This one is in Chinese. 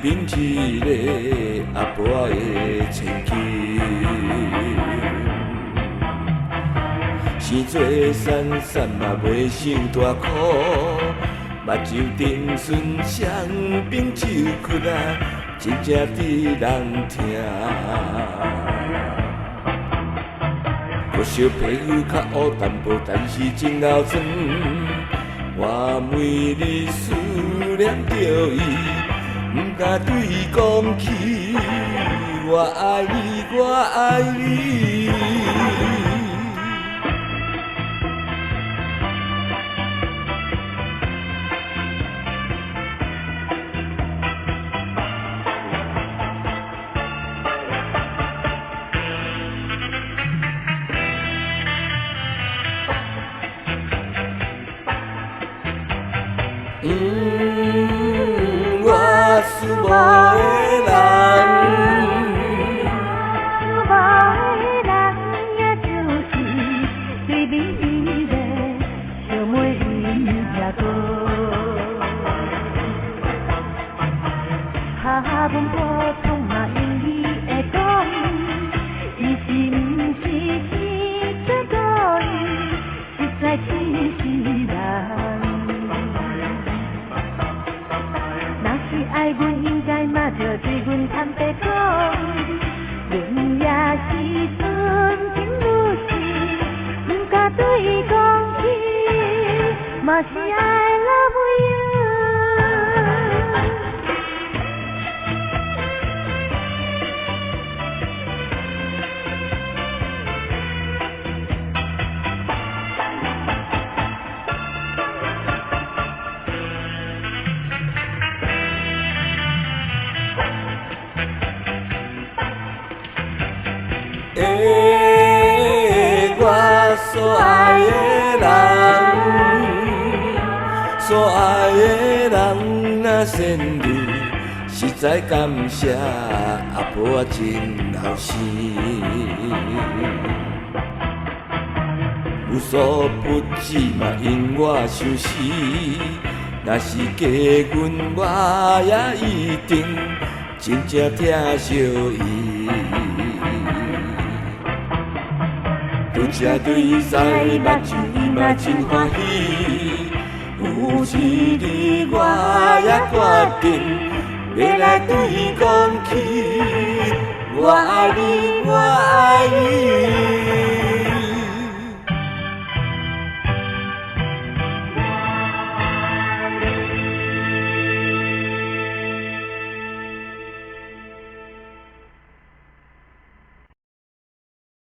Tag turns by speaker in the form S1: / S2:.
S1: 对面一个阿婆的千金，生做散散嘛袂想大苦，目睭顶顺双边手屈啊，真正滴人疼。我小皮肤较乌淡薄，但是真老酸。我每日思念着伊，不敢对伊讲起，我爱你，我爱你。我思无的人，
S2: 思无的人，也就是对面迄个小妹伊阿哥。下文普通嘛用伊会讲，伊是毋是生出故意，实在气死人。爱阮应该嘛着对阮坦白讲，阮也是纯情如是，不敢对伊讲起，嘛是I love you。
S1: 我所爱的人，所爱的人若仙女，实在感谢阿婆真后生。有所不知嘛，因我想死。若是嫁阮，我也一定真正疼惜伊。拄则对伊送目睭，伊嘛真欢喜。有一日我也决定要来对伊讲起，我爱你，我爱你。